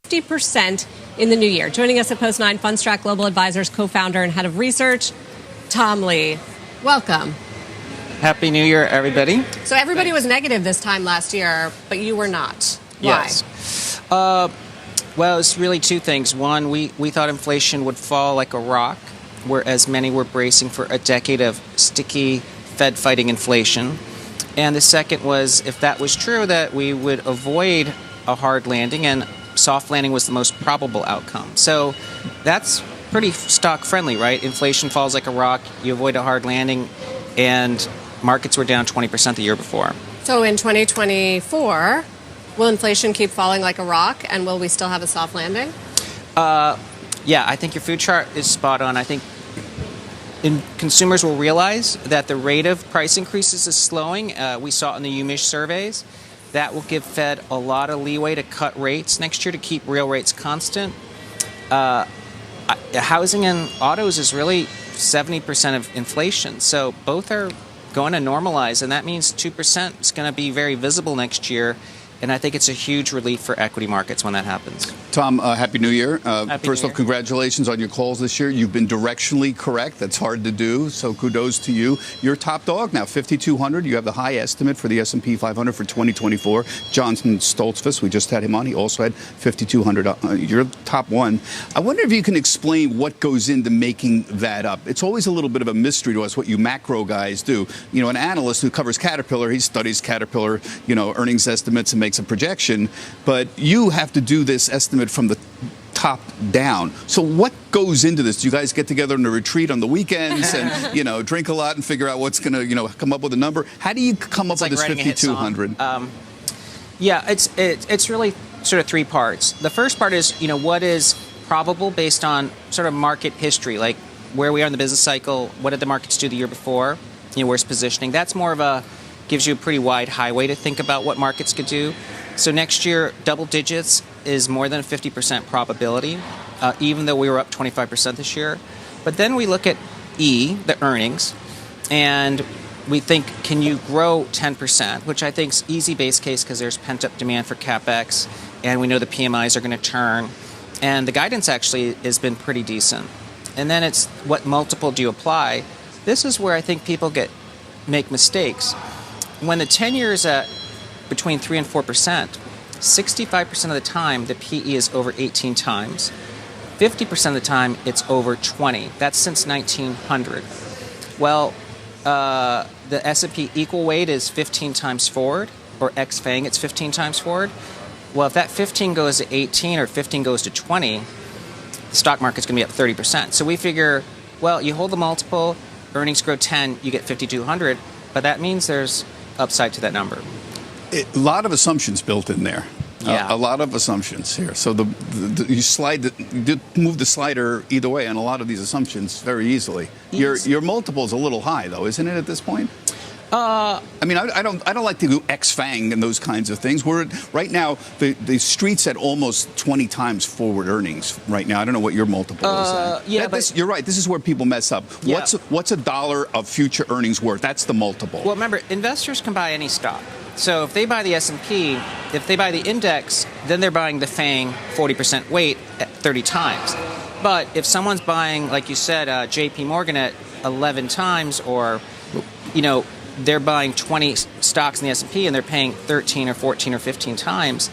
50% in the new year. Joining us at Post 9, Fundstrat Global Advisors co-founder and head of research, Tom Lee. Welcome. Happy New Year, everybody. So everybody was negative this time last year, but you were not. Why? Yes. Well, it's really two things. One, we thought inflation would fall like a rock, whereas many were bracing for a decade of sticky Fed fighting inflation. And the second was, if that was true, that we would avoid a hard landing, and soft landing was the most probable outcome. So that's pretty stock friendly, right? Inflation falls like a rock, you avoid a hard landing, and markets were down 20% the year before. So in 2024, will inflation keep falling like a rock, and will we still have a soft landing? Yeah, I think your food chart is spot on. I think consumers will realize that the rate of price increases is slowing. We saw it in the UMich surveys. That will give Fed a lot of leeway to cut rates next year to keep real rates constant. Housing and autos is really 70% of inflation. So both are going to normalize, and that means 2% is going to be very visible next year. And I think it's a huge relief for equity markets when that happens. Tom, Happy New Year. First off, congratulations on your calls this year. You've been directionally correct. That's hard to do, so kudos to you. You're top dog now, 5,200. You have the high estimate for the S&P 500 for 2024. Johnson Stoltzfus, we just had him on. He also had 5,200. You're top one. I wonder if you can explain what goes into making that up. It's always a little bit of a mystery to us what you macro guys do. You know, an analyst who covers Caterpillar, he studies Caterpillar, earnings estimates and makes a projection, but you have to do this estimate from the top down. So what goes into this? Do you guys get together in a retreat on the weekends and, drink a lot and figure out what's going to, come up with a number? How do you come up with this 5,200? Yeah, it's really sort of three parts. The first part is, what is probable based on sort of market history, like where we are in the business cycle, what did the markets do the year before, where's positioning. That's more of gives you a pretty wide highway to think about what markets could do. So next year, double digits is more than a 50% probability, even though we were up 25% this year. But then we look at E, the earnings, and we think, can you grow 10%, which I think is easy base case because there's pent-up demand for CapEx, and we know the PMIs are going to turn. And the guidance actually has been pretty decent. And then it's what multiple do you apply? This is where I think people make mistakes. When the 10-year is at between 3 and 4%, 65% of the time the PE is over 18 times. 50% of the time it's over 20. That's since 1900. Well, the S&P equal weight is 15 times forward, or ex-FANG, it's 15 times forward. Well, if that 15 goes to 18 or 15 goes to 20, the stock market's going to be up 30%. So we figure, well, you hold the multiple, earnings grow 10, you get 5,200, but that means there's upside to that number. A lot of assumptions built in there. Yeah. A lot of assumptions here. So you move the slider either way on a lot of these assumptions very easily. Yes. Your multiple is a little high, though, isn't it, at this point? I don't like to do ex-FANG and those kinds of things. Right now, the street's at almost 20 times forward earnings right now. I don't know what your multiple is at. Yeah, you're right. This is where people mess up. Yeah. What's a dollar of future earnings worth? That's the multiple. Well, remember, investors can buy any stock. So if they buy the S&P, if they buy the index, then they're buying the FANG 40% weight at 30 times. But if someone's buying, like you said, JP Morgan at 11 times, or, they're buying 20 stocks in the S&P and they're paying 13 or 14 or 15 times.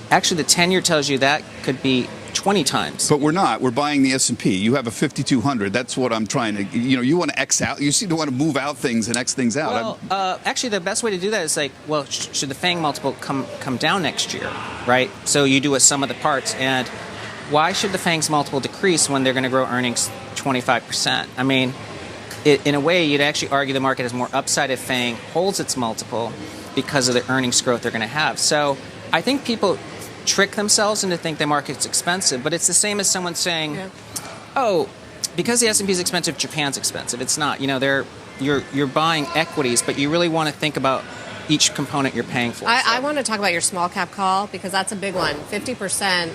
Actually, the 10-year tells you that could be 20 times. But we're not. We're buying the S&P. You have a 5,200. That's what I'm trying to, you want to X out. You seem to want to move out things and X things out. Well, actually, the best way to do that is should the FANG multiple come down next year, right? So you do a sum of the parts. And why should the FANG's multiple decrease when they're going to grow earnings 25%? I mean, in a way, you'd actually argue the market has more upside if FANG holds its multiple because of the earnings growth they're going to have. So I think people trick themselves into think the market's expensive, but it's the same as someone saying, because the S&P is expensive, Japan's expensive. It's not. You're buying equities, but you really want to think about each component you're paying for. I want to talk about your small cap call because that's a big one. 50%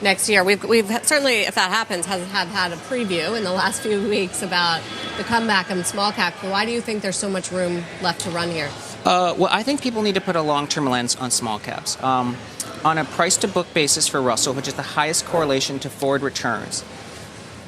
next year. We've certainly, if that happens, have had a preview in the last few weeks about the comeback in small cap. Why do you think there's so much room left to run here? Well, I think people need to put a long-term lens on small caps. on a price to book basis for Russell, which is the highest correlation to forward returns,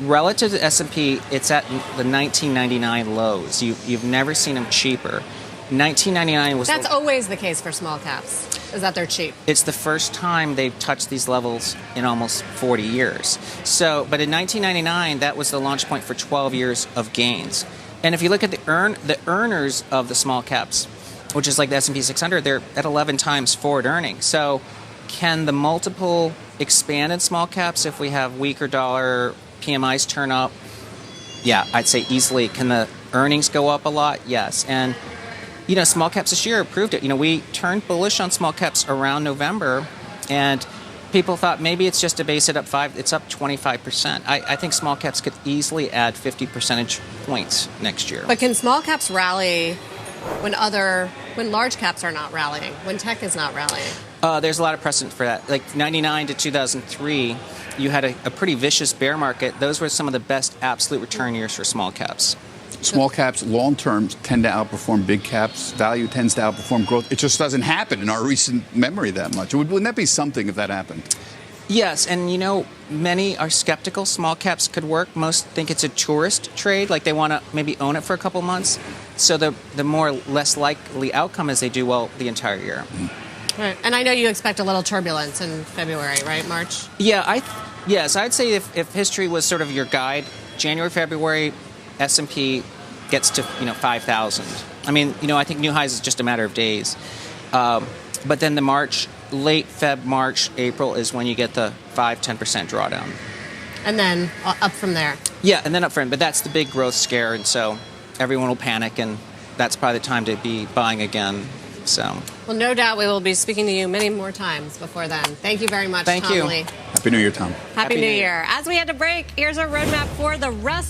relative to S&P, it's at the 1999 lows. You've never seen them cheaper. 1999 was. That's always the case for small caps, is that they're cheap. It's the first time they've touched these levels in almost 40 years. So, but in 1999, that was the launch point for 12 years of gains. And if you look at the earners of the small caps, which is like the S&P 600, they're at 11 times forward earnings. So, can the multiple expand in small caps if we have weaker dollar, PMIs turn up? Yeah, I'd say easily. Can the earnings go up a lot? Yes. And small caps this year proved it. We turned bullish on small caps around November, and people thought maybe it's just a base it up 5. It's up 25%. I think small caps could easily add 50 percentage points next year. But can small caps rally when large caps are not rallying, when tech is not rallying? There's a lot of precedent for that. Like 99 to 2003, you had a pretty vicious bear market. Those were some of the best absolute return years for small caps. Small caps, long term, tend to outperform big caps. Value tends to outperform growth. It just doesn't happen in our recent memory that much. Wouldn't that be something if that happened? Yes, and many are skeptical small caps could work. Most think it's a tourist trade, like they want to maybe own it for a couple months. So the less likely outcome is they do well the entire year. Right. And I know you expect a little turbulence in February, right? March? Yeah, yes, I'd say if history was sort of your guide, January, February, S&P gets to 5,000. I mean, I think new highs is just a matter of days. But then the late Feb, March, April is when you get the 5-10% drawdown. And then up from there. Yeah, and then up from. But that's the big growth scare, and so everyone will panic, and that's probably the time to be buying again. So. Well, no doubt we will be speaking to you many more times before then. Thank you very much, Thank Tom you. Lee. Happy New Year, Tom. Happy New Year. As we had to break, here's our roadmap for the rest.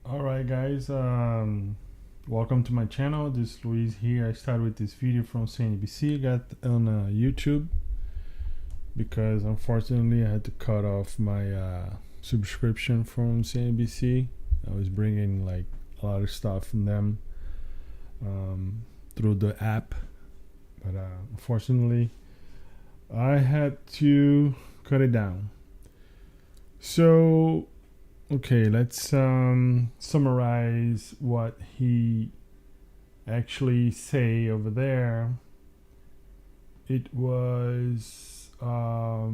All right, guys, welcome to my channel. This is Luis here. I started with this video from CNBC. Got on YouTube because unfortunately I had to cut off my subscription from CNBC. I was bringing like a lot of stuff from them through the app, but unfortunately I had to cut it down. So okay, let's summarize what he actually say over there. It was, I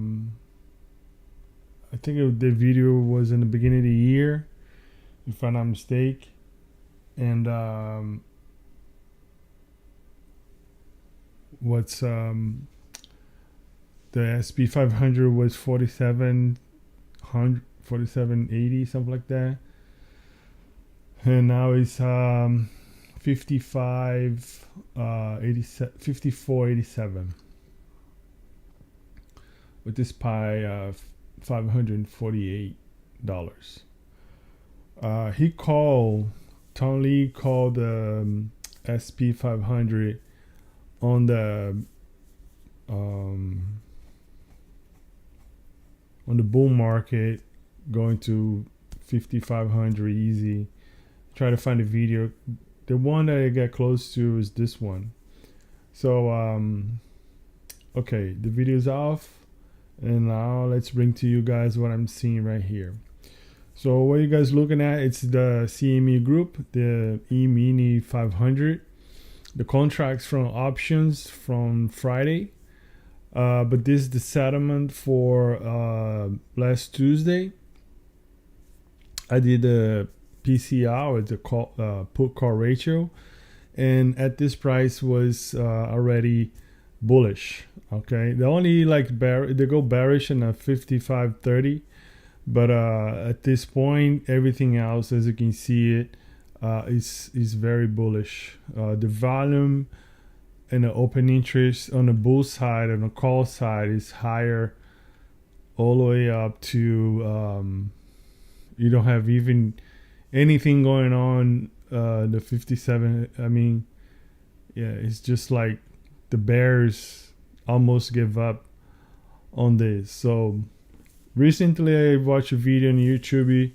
think the video was in the beginning of the year, if I'm not mistaken. And what's the SP 500 was 4780, something like that, and now it's 5487 with this pie of $548. Tom Lee called the SP 500 on the bull market going to 5,500 easy. Try to find a video. The one that I got close to is this one. So okay, the video's off, and now let's bring to you guys what I'm seeing right here. So what you guys looking at, it's the CME group, the E-mini 500, the contracts from options from Friday. But this is the settlement for last Tuesday. I did a PCR, or the put call ratio, and at this price was already bullish. Okay, they only they go bearish in a 55.30, but at this point, everything else, as you can see it, is very bullish. The volume and the open interest on the bull side and the call side is higher, all the way up to you don't have even anything going on the 57. I mean, yeah, it's just like the bears almost give up on this. So recently I watched a video on YouTube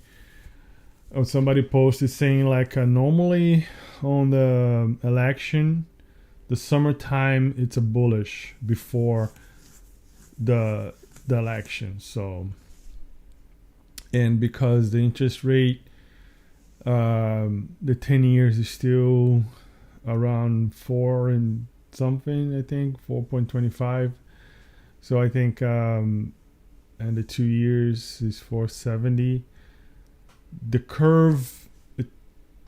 somebody posted saying like normally on the election, the summertime it's a bullish before the election. So, and because the interest rate, the 10 years is still around 4 and something, I think 4.25. So I think and the 2 years is 470. The curve, it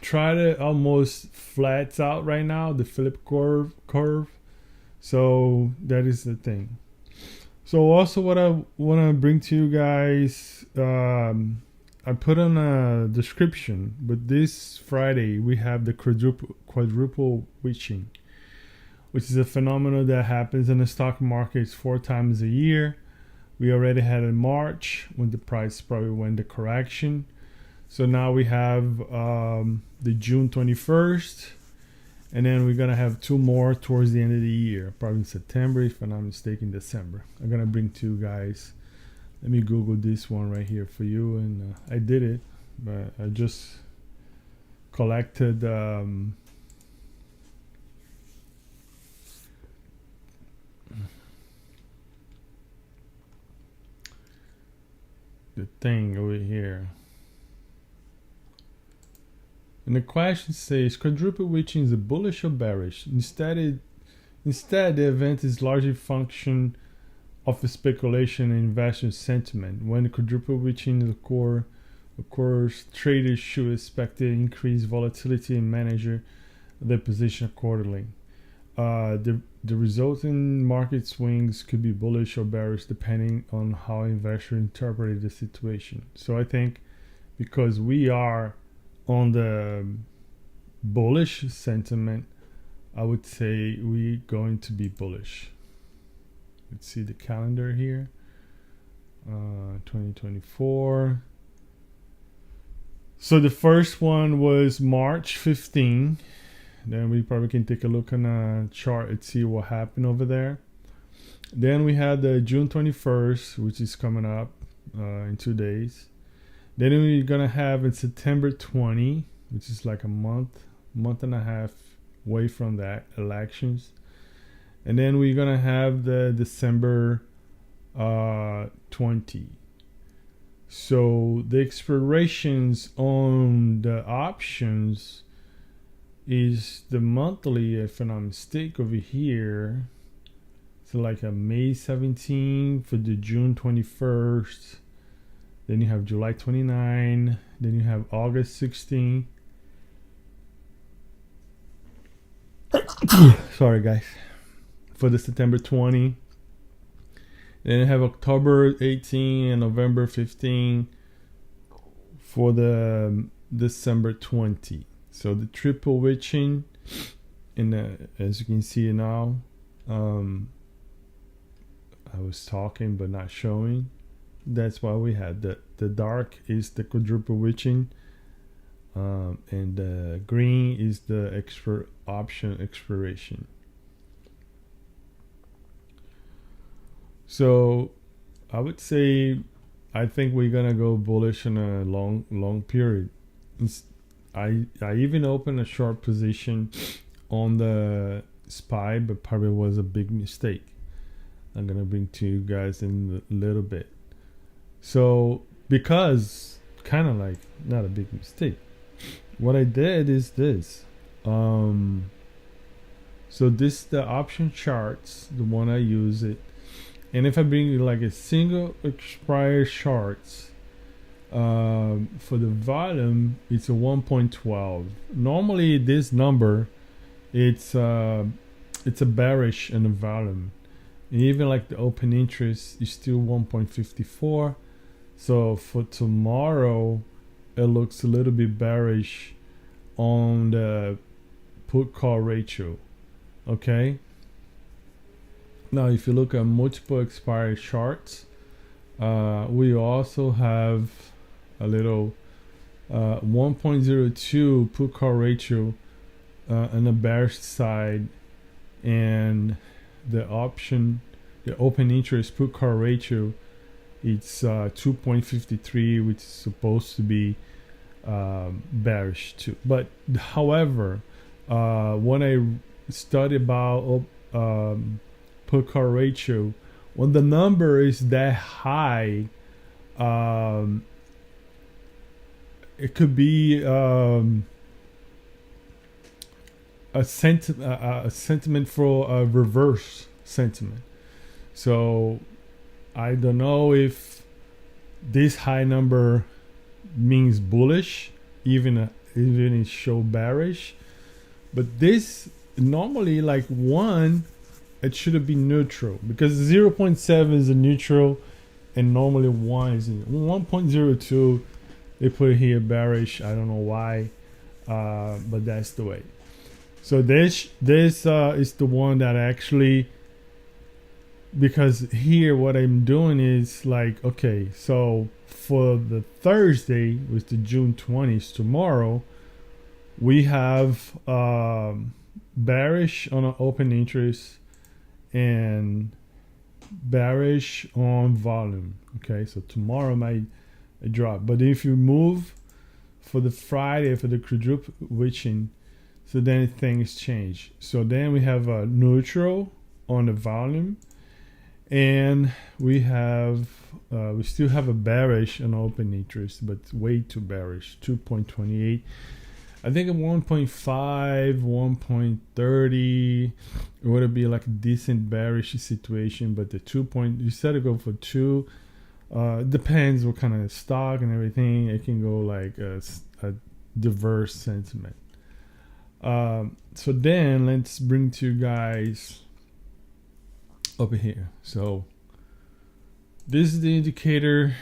try to almost flats out right now, the Philip curve. So that is the thing. So also what I want to bring to you guys, I put on a description, but this Friday we have the quadruple witching, which is a phenomenon that happens in the stock markets 4 times a year. We already had in March when the price probably went the correction. So now we have the June 21st, and then we're going to have 2 more towards the end of the year, probably in September, if I'm not mistaken, December. I'm going to bring 2 guys. Let me Google this one right here for you. And I did it, but I just collected the thing over here. And the question says, quadruple witching is a bullish or bearish? Instead, the event is largely function of a speculation and investor sentiment. When quadruple witching occurs, traders should expect an increased volatility and manage their position accordingly. The resulting market swings could be bullish or bearish depending on how investors interpret the situation. So I think because we are on the bullish sentiment, I would say we're going to be bullish. Let's see the calendar here. 2024. So the first one was March 15. Then we probably can take a look on a chart and see what happened over there. Then we had the June 21st, which is coming up in 2 days. Then we're gonna have in September 20, which is like a month and a half away from that elections. And then we're gonna have the December 20. So the expirations on the options is the monthly, if I'm not mistaken, over here. So like a May 17 for the June 21st. Then you have July 29. Then you have August 16. Sorry, guys. For the September 20. Then you have October 18 and November 15 for the December 20. So the triple witching, as you can see now, I was talking but not showing. That's why we had the dark is the quadruple witching, and the green is the option expiration. So I would say I think we're gonna go bullish in a long period. I even opened a short position on the SPY, but probably was a big mistake. I'm gonna bring to you guys in a little bit. So because kind of like not a big mistake, what I did is this. So this the option charts, the one I use it, and if I bring you like a single expire charts. For the volume, it's a 1.12. Normally, this number, it's a bearish in the volume, and even like the open interest is still 1.54. So for tomorrow, it looks a little bit bearish on the put call ratio. Okay. Now, if you look at multiple expiry charts, we also have a little 1.02 put call ratio on the bearish side, and the open interest put call ratio, it's 2.53, which is supposed to be bearish too. But however, when I study about put call ratio, when the number is that high, it could be a sentiment for a reverse sentiment. So I don't know if this high number means bullish, even it show bearish. But this normally, like 1, it should be neutral, because 0.7 is a neutral, and normally 1 is 1.02. They put it here bearish. I don't know why, but that's the way. So this is the one that actually, because here what I'm doing is like, okay, so for the Thursday, with the June 20th, tomorrow, we have bearish on an open interest and bearish on volume. Okay, so tomorrow might drop, but if you move for the Friday for the quadruple witching, so then things change. So then we have a neutral on the volume, and we still have a bearish on open interest, but way too bearish, 2.28. I think at 1.5, 1.30, it would be like a decent bearish situation, but the 2 point, you said to go for 2. Depends what kind of stock and everything. It can go like a diverse sentiment. So then let's bring to you guys over here. So this is the indicator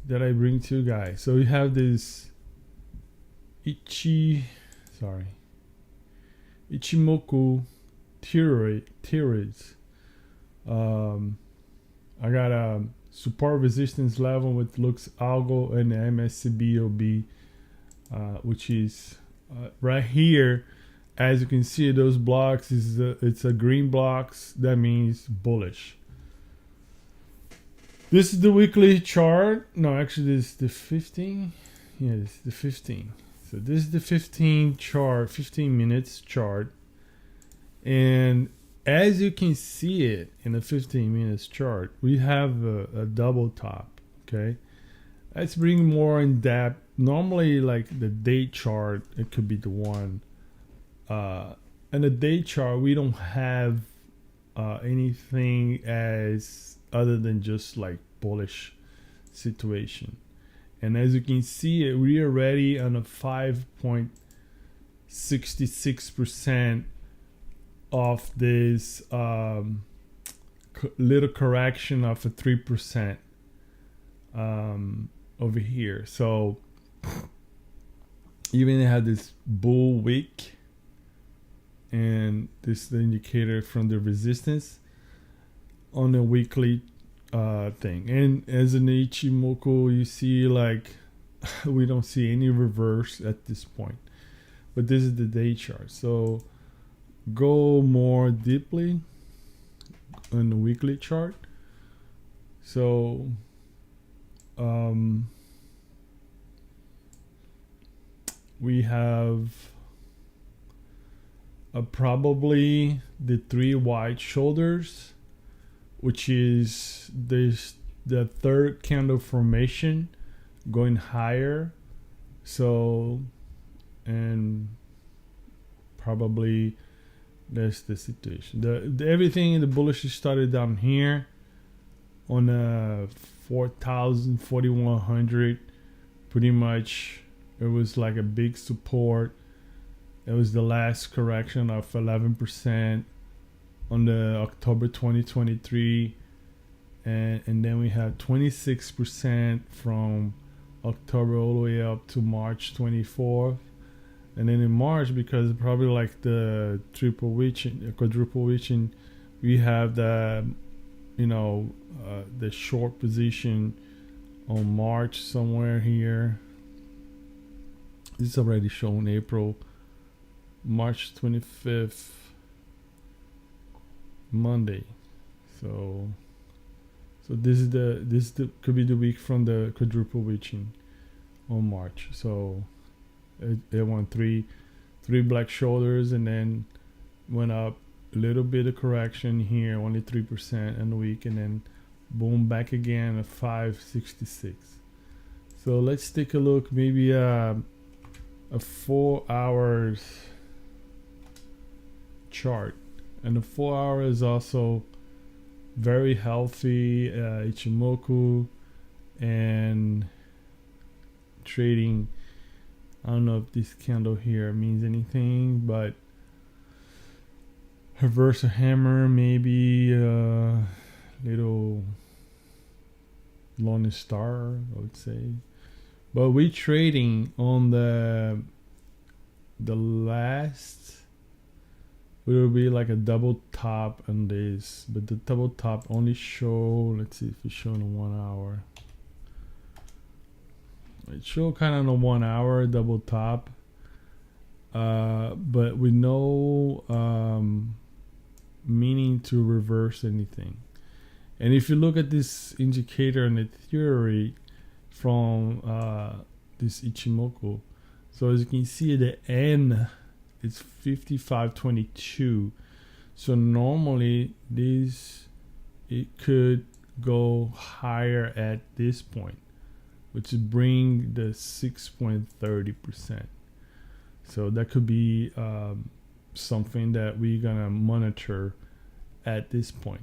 that I bring to you guys. So we have this Ichimoku theories. I got a support resistance level with looks algo and the MSCBOB, which is right here. As you can see, those blocks it's a green blocks. That means bullish. This is the weekly chart. No, actually, this is the 15. Yeah, this is the 15. So this is the 15 chart, 15 minutes chart, and as you can see it in the 15 minutes chart, we have a double top. Okay, let's bring more in depth. Normally, like the day chart, it could be the one. In the day chart, we don't have anything as other than just like bullish situation. And as you can see, we are already on a 5.66% of this little correction of a 3% over here. So even had this bull wick, and this is the indicator from the resistance on the weekly thing. And as an Ichimoku, you see like we don't see any reverse at this point, but this is the day chart. So go more deeply on the weekly chart. So we have probably the 3 white shoulders, which is the third candle formation going higher. So, and probably that's the situation. The everything in the bullish started down here on 4,000, 4,100. Pretty much, it was like a big support. It was the last correction of 11% on the October 2023, and then we have 26% from October all the way up to March 24th. And then in March, because probably like the quadruple witching, we have the the short position on March somewhere here. It's already shown April, March 25th, Monday. So So could be the week from the quadruple witching on March. So it went three black shoulders and then went up a little bit of correction here, only 3% in the week, and then boom, back again at 566. So let's take a look, maybe a 4 hours chart. And the 4 hour is also very healthy, Ichimoku, and trading. I don't know if this candle here means anything, but reverse a hammer, maybe a little Lone Star, I would say. But we trading on the last, will be like a double top on this, but the double top only show, let's see if it's showing in 1 hour. It show kind of on a 1 hour double top, but with no meaning to reverse anything. And if you look at this indicator and the theory from this Ichimoku, so as you can see at the end it's 55.22. So normally it could go higher at this point, which is bring the 6.30%. So that could be something that we're gonna monitor at this point.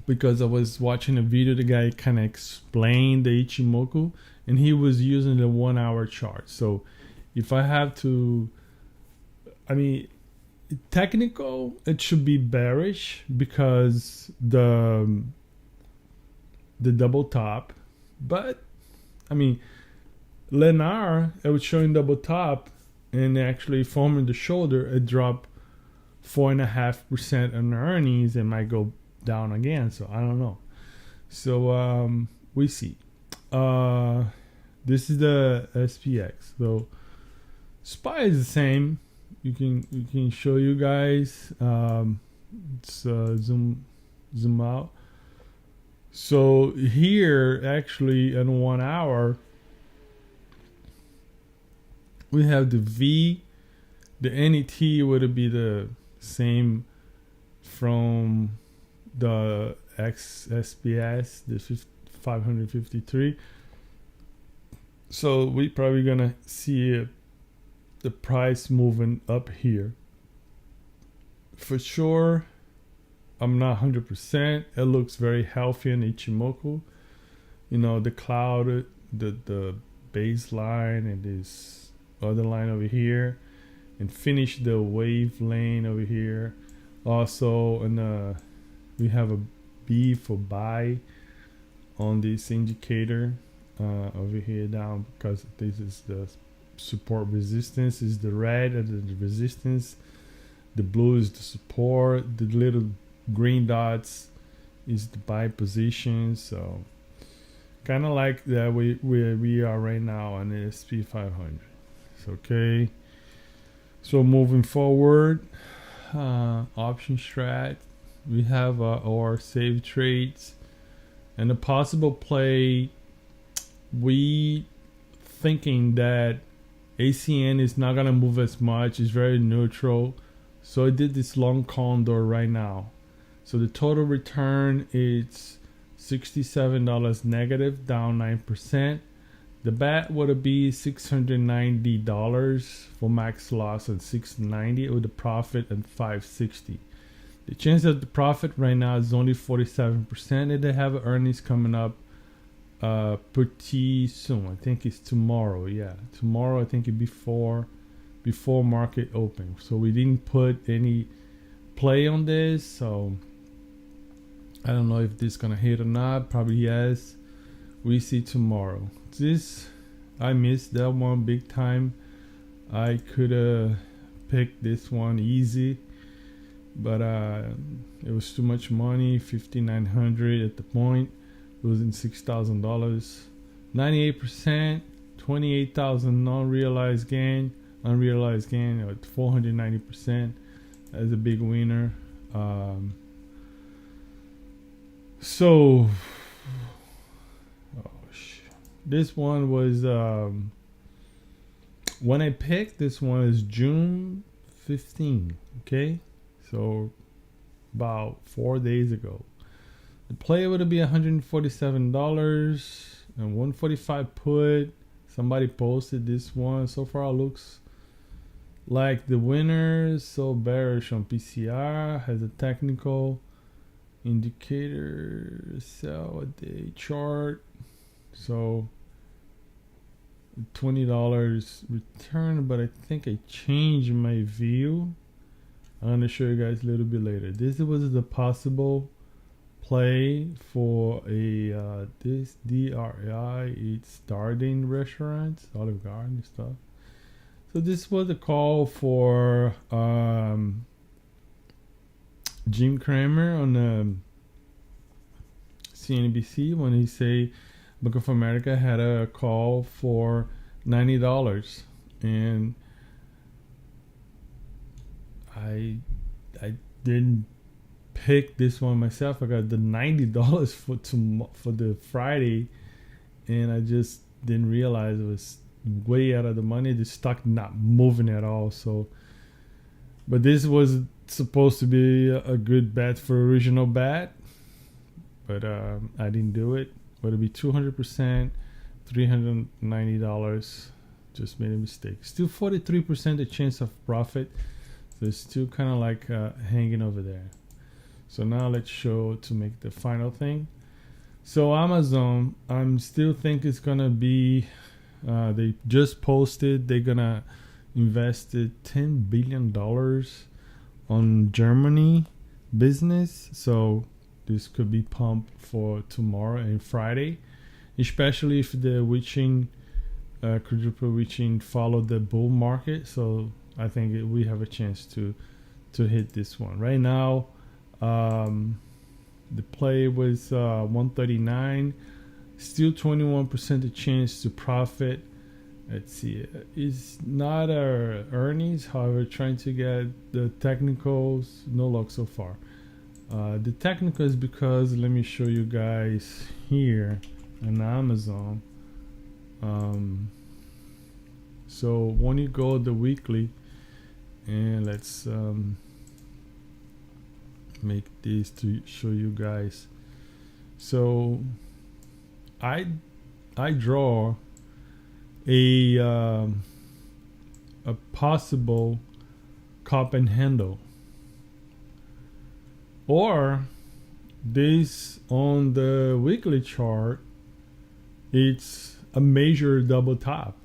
Because I was watching a video, the guy kind of explained the Ichimoku, and he was using the 1 hour chart. So if I have to, I mean, technical, it should be bearish because the double top. But I mean, Lenar, it was showing double top and actually forming the shoulder. It dropped 4.5% on earnings and might go down again. So I don't know. So we see. This is the SPX. So SPY is the same. You can show you guys. Zoom out. So here, actually, in 1 hour, we have the V. The NET would be the same from the XSPS, the 553. So we probably gonna see the price moving up here. For sure, I'm not 100%. It looks very healthy in Ichimoku. You know, the cloud, the baseline, and this other line over here, and finish the wave lane over here. Also, and we have a B for buy on this indicator over here down, because this is the support resistance, is the red and the resistance. The blue is the support. The little green dots is the buy position. So kind of like that where we are right now on the SP 500. Okay, so moving forward, option strat, we have our save trades and a possible play. We thinking that ACN is not gonna move as much, it's very neutral, so I did this long condor right now. So the total return is $67 negative, down 9%. The bet would be $690 for max loss and $690 with the profit and $560. The chance of the profit right now is only 47%, and they have earnings coming up pretty soon. I think it's tomorrow. Yeah, tomorrow. I think it before market open. So we didn't put any play on this. So I don't know if this is gonna hit or not. Probably yes. We see tomorrow. This, I missed that one big time. I could have picked this one easy, but it was too much money. $5,900 at the point, losing $6,000. 98%, 28,000 non-realized gain. Unrealized gain at 490%. That's a big winner. So, this one was when I picked this one is June 15. Okay, so about 4 days ago. The play would be $147 and 145 put. Somebody posted this one. So far, it looks like the winner. So bearish on PCR, has a technical indicator, sell a day chart. So $20 return, but I think I changed my view. I'm gonna show you guys a little bit later. This was the possible play for a this DRI. It's Darden restaurants, Olive Garden stuff. So this was a call for Jim Cramer on CNBC when he say Bank of America had a call for $90, and I didn't pick this one myself. I got the $90 for the Friday, and I just didn't realize it was way out of the money. The stock not moving at all. So, but this was supposed to be a good bet for original bet, but I didn't do it. But it'll be 200%, $390. Just made a mistake. Still 43% a chance of profit. So it's still kind of like hanging over there. So now let's show to make the final thing. So Amazon, I'm still think it's gonna be. They just posted they're gonna invest $10 billion on Germany business. So this could be pumped for tomorrow and Friday, especially if the Witiching, Quadruple Witiching follow the bull market. So I think we have a chance to hit this one. Right now, the play was 139, still 21% a chance to profit. Let's see, it's not our earnings. However, trying to get the technicals, no luck so far. The technical is because, let me show you guys here on Amazon. So when you go the weekly, and let's make this to show you guys. So I draw a possible cup and handle, or this on the weekly chart, it's a major double top,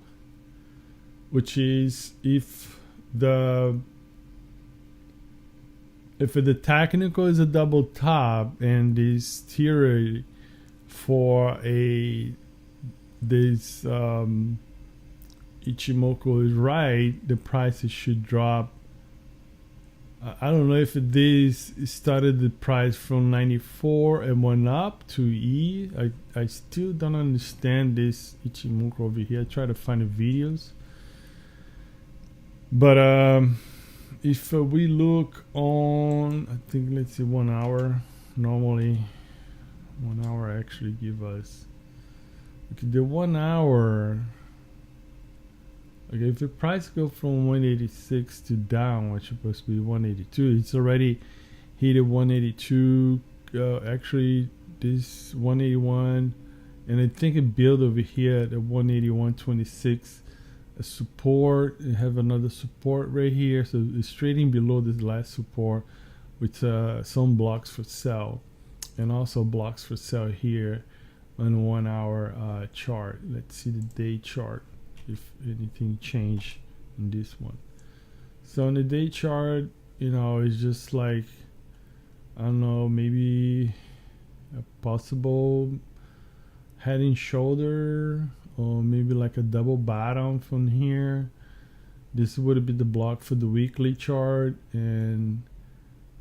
which is if the technical is a double top and this theory for this Ichimoku is right, the prices should drop. I don't know if this started the price from 94 and went up to E. I still don't understand this Ichimoku over here. I try to find the videos. But if we look on, I think, let's see, 1 hour. Normally 1 hour actually give us, okay, the 1 hour. Okay, if the price go from 186 to down, which is supposed to be 182, it's already hit 182. Actually, this 181, and I think it built over here at 181.26. A support. You have another support right here, so it's trading below this last support with some blocks for sell, and also blocks for sell here on 1 hour chart. Let's see the day chart, if anything changed in this one. So on the day chart, it's just like, I don't know, maybe a possible head and shoulder, or maybe like a double bottom from here. This would be the block for the weekly chart, and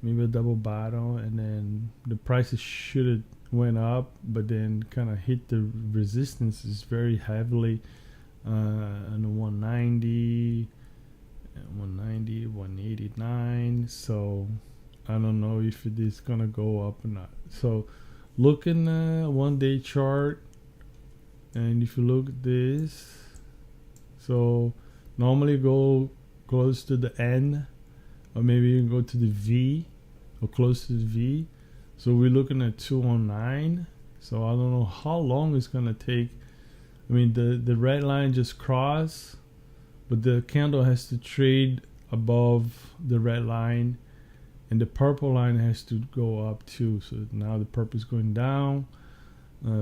maybe a double bottom, and then the prices should have went up, but then kind of hit the resistance is very heavily on the 190, 189. So I don't know if it is gonna go up or not. So looking at 1 day chart, and if you look at this, so normally go close to the N, or maybe you can go to the V, or close to the V. So we're looking at 209. So I don't know how long it's gonna take. I mean, the red line just crossed, but the candle has to trade above the red line, and the purple line has to go up too. So now the purple is going down,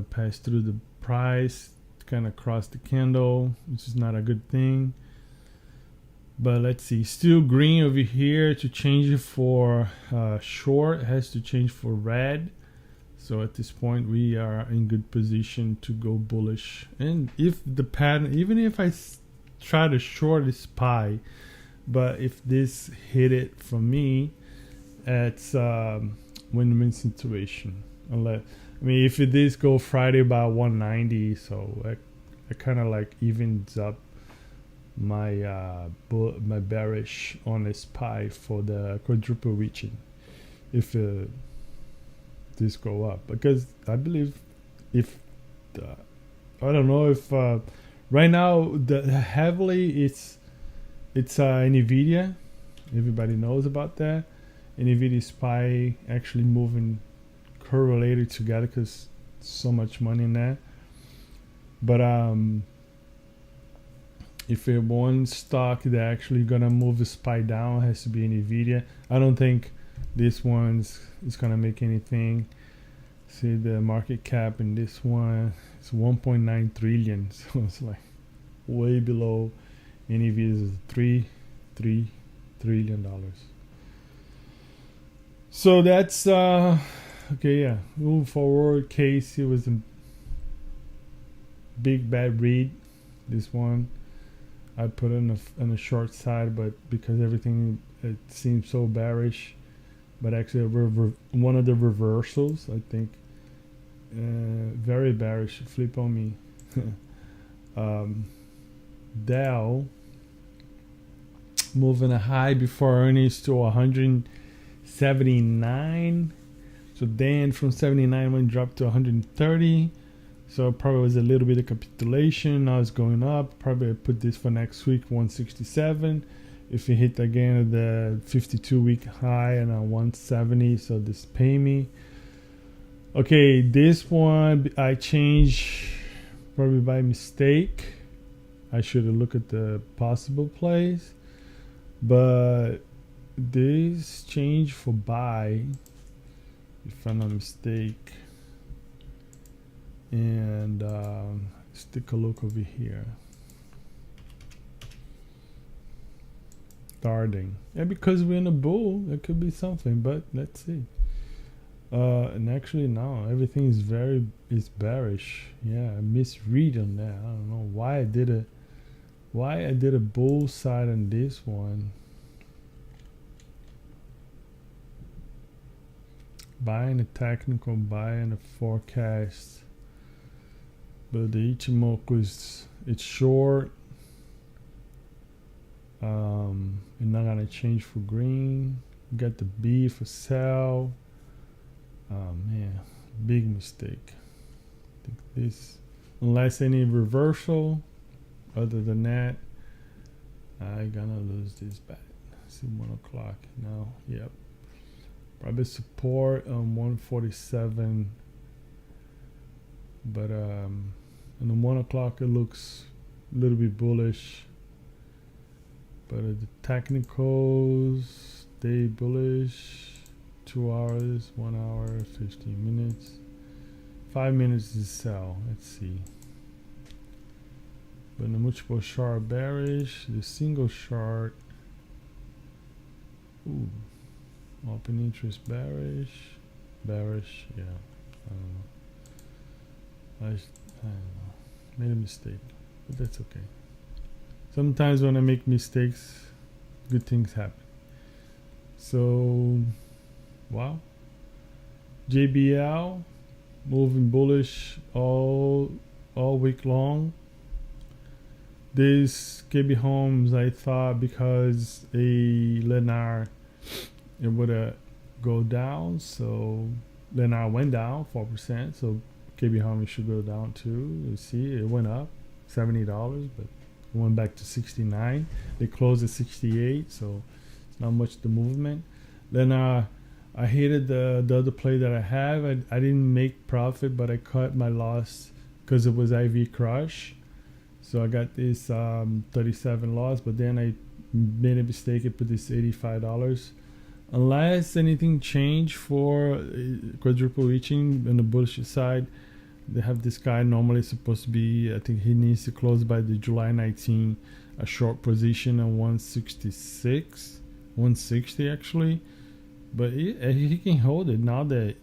pass through the price, kind of cross the candle, which is not a good thing. But let's see, still green over here. To change it for short, it has to change for red. So at this point, we are in good position to go bullish. And if the pattern, even if I try to short this pie, but if this hit it for me, it's win-win situation. Unless, I mean, if it did go Friday by 190, so it kind of like evens up my my bearish on this pie for the quadruple Witiching. If this go up, because I believe if I don't know if right now the heavily it's Nvidia. Everybody knows about that. Nvidia SPY actually moving correlated together because so much money in that. But if it one stock that actually gonna move the SPY down, has to be Nvidia. I don't think this one's is gonna make anything. See the market cap in this one, it's 1.9 trillion, so it's like way below Nvidia's $3 trillion. So that's okay. Yeah, moving forward, Casey was a big bad read. This one I put on a short side, but because everything it seems so bearish. But actually, one of the reversals, I think, very bearish. Flip on me. Dow moving a high before earnings to 179. So then from 79 went dropped to 130. So probably was a little bit of capitulation. Now it's going up. Probably I put this for next week, 167. If it hit again the 52-week high and 170, so this pay me. Okay, this one I changed probably by mistake. I should have looked at the possible plays, but this change for buy, if I'm not mistaken. And let's take a look over here. Starting, yeah, because we're in a bull, it could be something, but let's see. And actually now everything is bearish. Yeah, I misread on that. I don't know why I did a bull side on this one. Buying a technical, buying a forecast, but the Ichimoku it's short. You're not gonna change for green. You got the B for sell. Oh man, big mistake. I think this, unless any reversal, other than that, I'm gonna lose this bet. See 1 o'clock now. Yep. Probably support on 147. But on the 1 o'clock it looks a little bit bullish. But the technicals, stay bullish. 2 hours, 1 hour, 15 minutes. 5 minutes is sell. Let's see. But the multiple chart bearish. The single chart. Ooh. Open interest bearish. Bearish. Yeah. I don't know. Made a mistake. But that's okay. Sometimes when I make mistakes, good things happen. So, wow. JBL moving bullish all week long. This KB Homes, I thought because a Lennar, it would go down. So Then I went down 4%. So KB Home should go down too. You see, it went up $70, but it went back to 69. They closed at 68, so it's not much the movement. Then I hated the other play that I have. I didn't make profit, but I cut my loss because it was IV Crush. So I got this 37 loss, but then I made a mistake and put this $85. Unless anything changed for Quadruple Witiching on the bullish side, they have this guy normally supposed to be, I think he needs to close by the July 19, a short position on 166, 160 actually. But he can hold it now that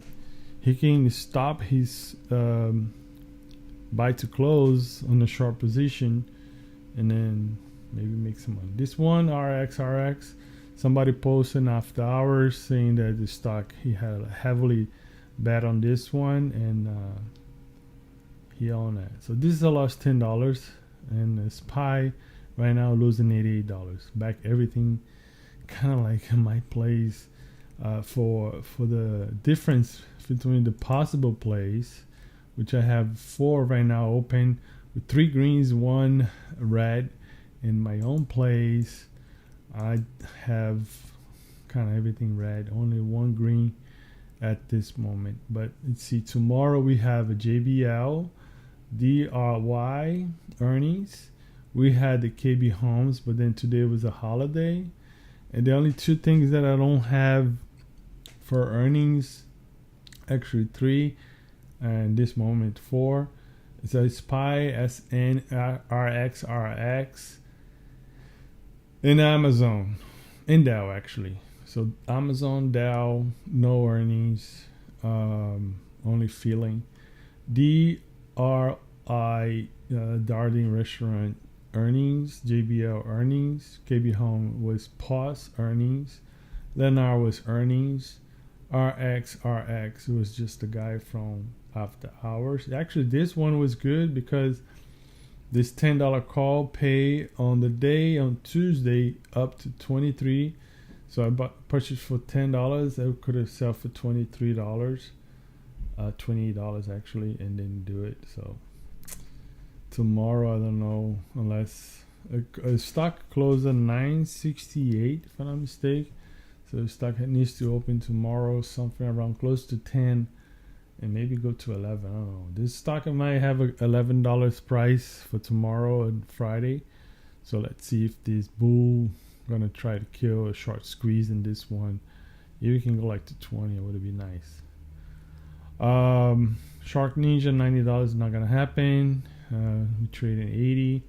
he can stop his buy to close on the short position and then maybe make some money. This one, RX, somebody posted after hours saying that the stock, he had heavily bet on this one and he owned it. So this is a lost $10 and SPY right now losing $88. Back everything kind of like my plays for the difference between the possible plays, which I have 4 right now open with 3 greens, 1 red. In my own plays, I have kind of everything red, only 1 green at this moment. But let's see, tomorrow we have a JBL, DRY earnings. We had the KB Homes, but then today was a holiday. And the only 2 things that I don't have for earnings, actually 3, and this moment 4. It's a SPY, SN, RX, and Amazon, and Dow actually. So Amazon, Dow, no earnings, only feeling. DRI, Darling Restaurant earnings, JBL earnings, KB Home was pause earnings, Lennar was earnings, RX was just a guy from after hours. Actually, this one was good because this $10 call pay on the day on Tuesday up to 23. So I purchased for $10. I could have sold for $23, $28 actually, and didn't do it. So tomorrow, I don't know, unless a stock closed at 968 if I'm not mistaken. So the stock needs to open tomorrow something around close to 10 and maybe go to 11. I don't know. This stock might have a $11 price for tomorrow and Friday. So let's see if this bull gonna try to kill a short squeeze in this one. If we can go like to 20, it would be nice. Shark Ninja $90 not gonna happen. We trading 80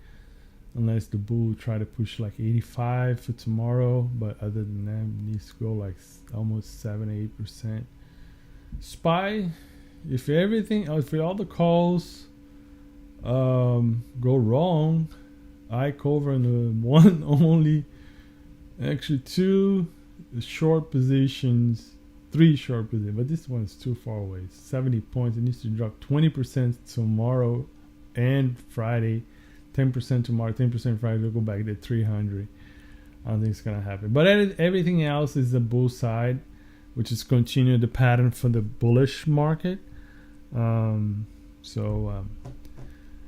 unless the bull try to push like 85 for tomorrow, but other than that it needs to go like almost 7-8%. SPY, if all the calls go wrong, I cover in the one only, actually 2 short positions, 3 short positions, but this one is too far away. 70 points. It needs to drop 20% tomorrow and Friday, 10% tomorrow, 10% Friday. We'll go back to 300. I don't think it's gonna happen. But everything else is the bull side, which is continue the pattern for the bullish market. And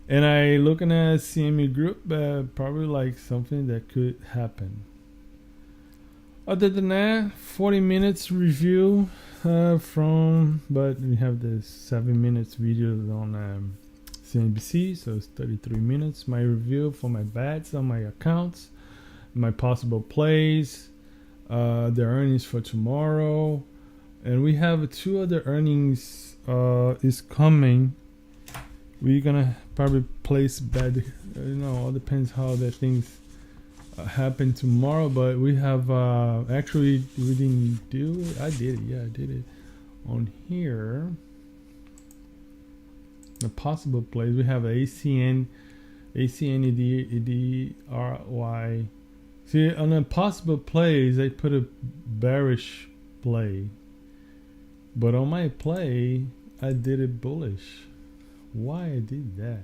I looking at CME Group, probably like something that could happen. Other than that, 40 minutes review but we have the 7 minutes video on CNBC, so it's 33 minutes. My review for my bets on my accounts, my possible plays, the earnings for tomorrow, and we have 2 other earnings is coming. We're gonna probably place bet. All depends how the things happen tomorrow. But we have actually we didn't do it. I did it. Yeah, I did it on here. The possible plays, we have ACN EDRY. See, on the possible plays, I put a bearish play, but on my play, I did it bullish. Why I did that?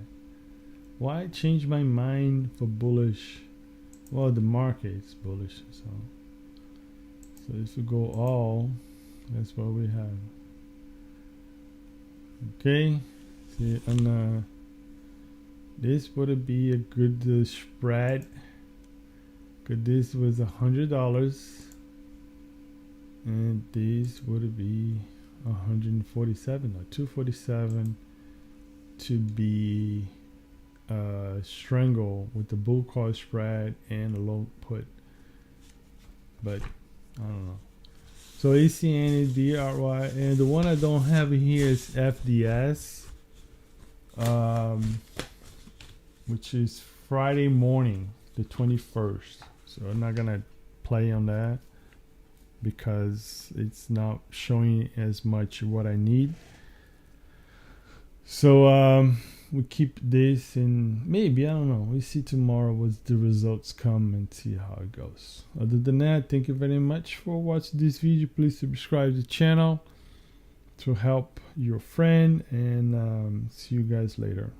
Why I changed my mind for bullish? Well, the market's bullish, so if we go all, that's what we have. Okay, see, and this would be a good spread. Cause this was $100, and this would be 147 or 247 to be strangle with the bull call spread and a low put. But I don't know. So ACN is DRY, and the one I don't have here is FDS, which is Friday morning, the 21st. So I'm not gonna play on that because it's not showing as much what I need. So we keep this, and maybe, I don't know, we see tomorrow what the results come and see how it goes. Other than that, thank you very much for watching this video. Please subscribe to the channel to help your friend, and see you guys later.